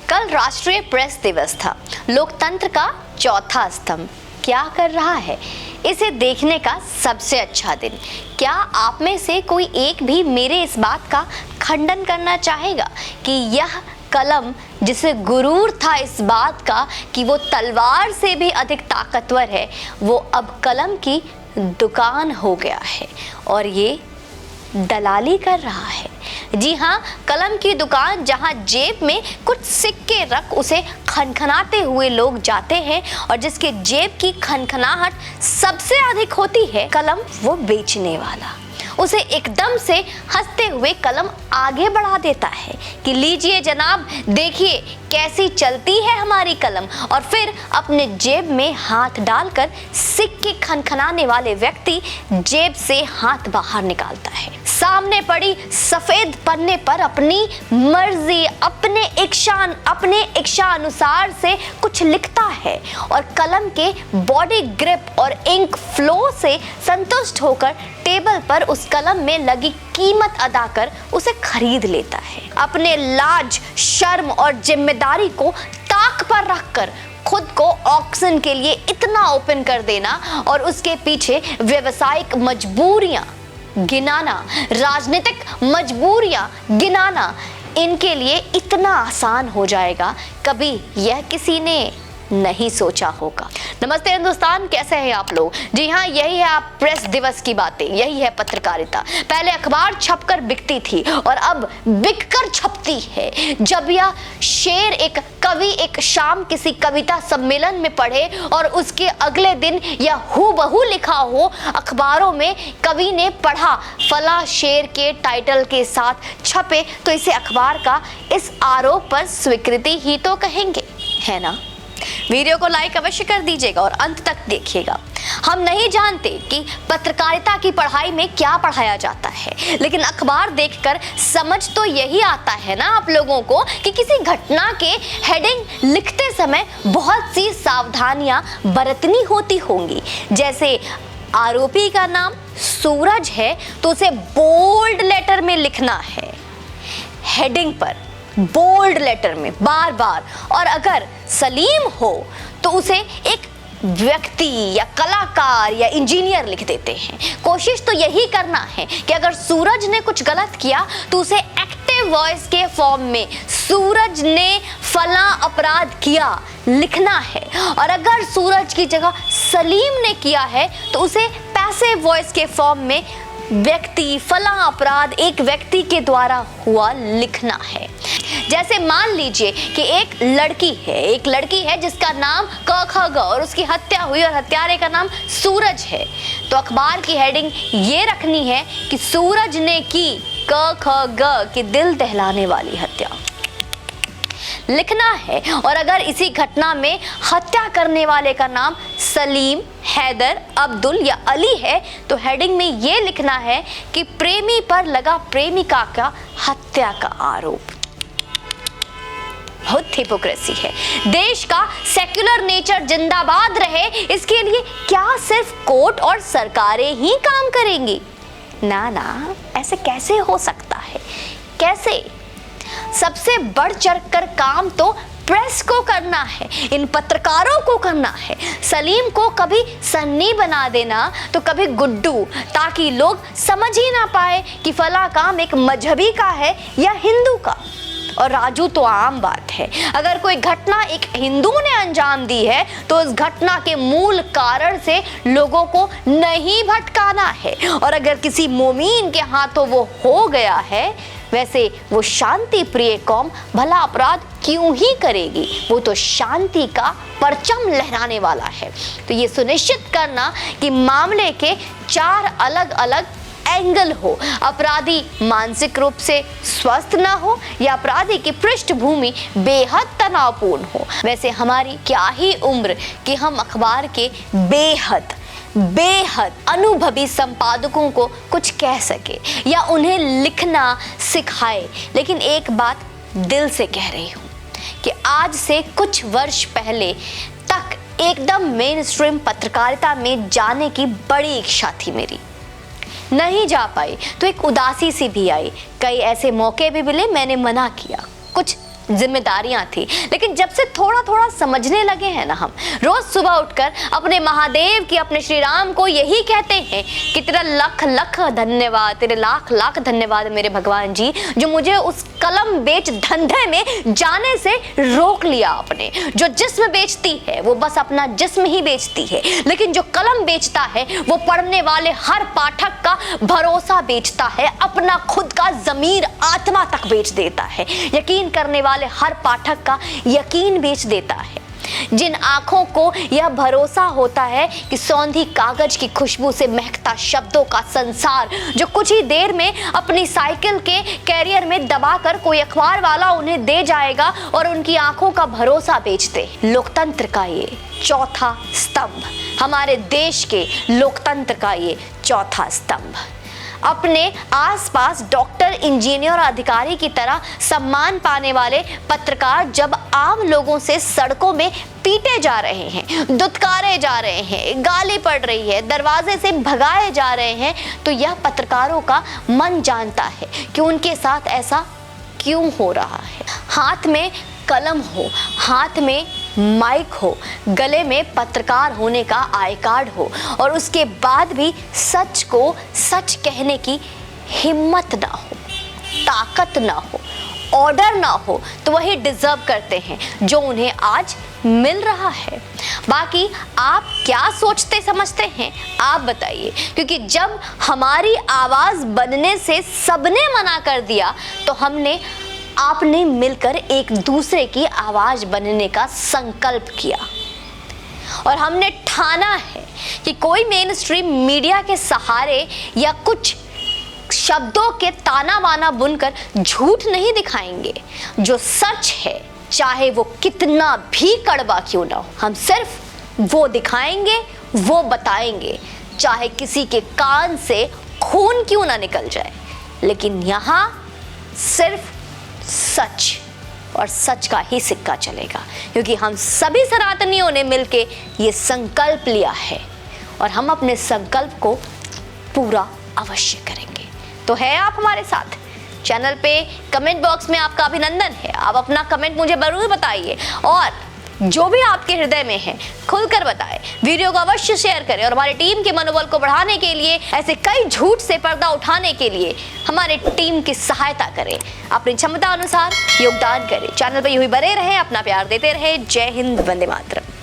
कल राष्ट्रीय प्रेस दिवस था, लोकतंत्र का चौथा स्तंभ क्या कर रहा है, इसे देखने का सबसे अच्छा दिन। क्या आप में से कोई एक भी मेरे इस बात का खंडन करना चाहेगा कि यह कलम, जिसे गुरूर था इस बात का कि वो तलवार से भी अधिक ताकतवर है, वो अब कलम की दुकान हो गया है और ये दलाली कर रहा है। जी हाँ, कलम की दुकान जहाँ जेब में कुछ सिक्के रख उसे खनखनाते हुए लोग जाते हैं और जिसके जेब की खनखनाहट सबसे अधिक होती है, कलम वो बेचने वाला उसे एकदम से हंसते हुए कलम आगे बढ़ा देता है कि लीजिए जनाब, देखिए कैसी चलती है हमारी कलम, और फिर अपने जेब में हाथ डालकर सिक्के खनखनाने वाले व्यक्ति जेब से हाथ बाहर निकालता है, सामने पड़ी सफेद पन्ने पर अपनी मर्जी, अपने इच्छा अनुसार से कुछ लिखता है और कलम के बॉडी ग्रिप और इंक फ्लो से संतुष्ट होकर टेबल पर उस कलम में लगी कीमत अदा कर उसे खरीद लेता है। अपने लाज, शर्म और जिम्मेदारी को ताक पर रखकर खुद को ऑक्शन के लिए इतना ओपन कर देना और उसके पीछे व्यवसायिक मजबूरियां गिनाना, राजनीतिक मजबूरियां गिनाना इनके लिए इतना आसान हो जाएगा, कभी यह किसी ने नहीं सोचा होगा। नमस्ते हिंदुस्तान, कैसे हैं आप लोग? जी हाँ, यही है आप प्रेस दिवस की बातें, यही है पत्रकारिता। पहले अखबार छपकर बिकती थी और अब बिककर छपती है। जब यह शेर एक कवि एक शाम किसी कविता सम्मेलन में पढ़े और उसके अगले दिन यह हूबहू लिखा हो अखबारों में, कवि ने पढ़ा फला शेर के टाइटल के साथ छपे, तो इसे अखबार का इस आरोप पर स्वीकृति ही तो कहेंगे, है ना? वीडियो को लाइक अवश्य कर दीजिएगा और अंत तक देखिएगा। हम नहीं जानते कि पत्रकारिता की पढ़ाई में क्या पढ़ाया जाता है, लेकिन अखबार देखकर समझ तो यही आता है ना आप लोगों को कि किसी घटना के हेडिंग लिखते समय बहुत सी सावधानियां बरतनी होती होंगी। जैसे आरोपी का नाम सूरज है तो उसे बोल्ड लेटर में लिखना है, हेडिंग पर बोल्ड लेटर में बार बार, और अगर सलीम हो तो उसे एक व्यक्ति या कलाकार या इंजीनियर लिख देते हैं। कोशिश तो यही करना है कि अगर सूरज ने कुछ गलत किया तो उसे एक्टिव वॉइस के फॉर्म में सूरज ने फला अपराध किया लिखना है, और अगर सूरज की जगह सलीम ने किया है तो उसे पैसिव वॉइस के फॉर्म में व्यक्ति फला अपराध एक व्यक्ति के द्वारा हुआ लिखना है। जैसे मान लीजिए कि एक लड़की है जिसका नाम क ख ग और उसकी हत्या हुई और हत्यारे का नाम सूरज है, तो अखबार की हेडिंग ये रखनी है कि सूरज ने की क ख ग की दिल दहलाने वाली हत्या लिखना है। और अगर इसी घटना में हत्या करने वाले का नाम सलीम, हैदर, अब्दुल या अली है तो हेडिंग में ये लिखना है कि प्रेमी पर लगा प्रेमिका का हत्या का आरोप। बहुत हिपोक्रेसी है। देश का सेक्युलर नेचर जिंदाबाद रहे, इसके लिए क्या सिर्फ कोर्ट और सरकारें ही काम करेंगी? ना, ऐसे कैसे हो सकता है? कैसे? सबसे बढ़ चढ़कर काम तो प्रेस को करना है, इन पत्रकारों को करना है। सलीम को कभी सन्नी बना देना तो कभी गुड्डू, ताकि लोग समझ ही ना पाए कि फला काम एक मजहबी का है या हिंदू का। और राजू तो आम बात है, अगर कोई घटना एक हिंदू ने अंजाम दी है तो उस घटना के मूल कारण से लोगों को नहीं भटकाना है, और अगर किसी मोमीन के हाथों वो हो गया है, वैसे वो शांति प्रिय कौम भला अपराध क्यों ही करेगी? वो तो शांति का परचम लहराने वाला है। तो ये सुनिश्चित करना कि मामले के 4 अलग अलग एंगल हो, अपराधी मानसिक रूप से स्वस्थ ना हो या अपराधी की पृष्ठभूमि बेहद तनावपूर्ण हो। वैसे हमारी क्या ही उम्र कि हम अखबार के बेहद अनुभवी संपादकों को कुछ कह सके या उन्हें लिखना सिखाए, लेकिन एक बात दिल से कह रही हूँ कि आज से कुछ वर्ष पहले तक एकदम मेन स्ट्रीम पत्रकारिता में जाने की बड़ी इच्छा थी मेरी। नहीं जा पाई तो एक उदासी सी भी आई, कई ऐसे मौके भी मिले, मैंने मना किया, कुछ जिम्मेदारियां थी। लेकिन जब से थोड़ा थोड़ा समझने लगे हैं ना, हम रोज सुबह उठकर अपने महादेव की, अपने श्री राम को यही कहते हैं कि तेरा लख लख धन्यवाद, तेरे लाख लाख धन्यवाद मेरे भगवान जी, जो मुझे उस कलम बेच धंधे में जाने से रोक लिया आपने। जो जिस्म बेचती है वो बस अपना जिस्म ही बेचती है, लेकिन जो कलम बेचता है वो पढ़ने वाले हर पाठक का भरोसा बेचता है, अपना खुद का ज़मीर आत्मा तक बेच देता है, यकीन करने वाले हर पाठक का यकीन बेच देता है। जिन आंखों को यह भरोसा होता है कि सौंधी कागज की खुशबू से महकता शब्दों का संसार जो कुछ ही देर में अपनी साइकिल के कैरियर में दबाकर कोई अखबार वाला उन्हें दे जाएगा, और उनकी आंखों का भरोसा बेचते। लोकतंत्र का ये चौथा स्तंभ, हमारे देश के लोकतंत्र का ये चौथा स्तंभ, अपने आसपास डॉक्टर, इंजीनियर और अधिकारी की तरह सम्मान पाने वाले पत्रकार जब आम लोगों से सड़कों में पीटे जा रहे हैं, दुत्कारे जा रहे हैं, गाली पड़ रही है, दरवाजे से भगाए जा रहे हैं, तो यह पत्रकारों का मन जानता है कि उनके साथ ऐसा क्यों हो रहा है। हाथ में कलम हो, हाथ में माइक हो, गले में पत्रकार होने का आई कार्ड हो, और उसके बाद भी सच को सच कहने की हिम्मत ना हो, ताकत ना हो, ऑर्डर ना हो, तो वही डिजर्व करते हैं जो उन्हें आज मिल रहा है। बाकी आप क्या सोचते समझते हैं, आप बताइए, क्योंकि जब हमारी आवाज बनने से सबने मना कर दिया तो हमने, आपने मिलकर एक दूसरे की आवाज बनने का संकल्प किया, और हमने ठाना है कि कोई मेन स्ट्रीम मीडिया के सहारे या कुछ शब्दों के ताना बाना बुनकर झूठ नहीं दिखाएंगे। जो सच है, चाहे वो कितना भी कड़वा क्यों ना हो, हम सिर्फ वो दिखाएंगे, वो बताएंगे, चाहे किसी के कान से खून क्यों ना निकल जाए। लेकिन यहाँ सिर्फ सच और सच का ही सिक्का चलेगा, क्योंकि हम सभी सनातनियों ने मिलके ये संकल्प लिया है, और हम अपने संकल्प को पूरा अवश्य करेंगे। तो है आप हमारे साथ? चैनल पे कमेंट बॉक्स में आपका अभिनंदन है, आप अपना कमेंट मुझे जरूर बताइए, और जो भी आपके हृदय में है खुलकर बताएं। वीडियो को अवश्य शेयर करें, और हमारी टीम के मनोबल को बढ़ाने के लिए, ऐसे कई झूठ से पर्दा उठाने के लिए हमारे टीम की सहायता करें, अपनी क्षमता अनुसार योगदान करें। चैनल पर यूं ही बने रहें, अपना प्यार देते रहें। जय हिंद, वंदे मातरम।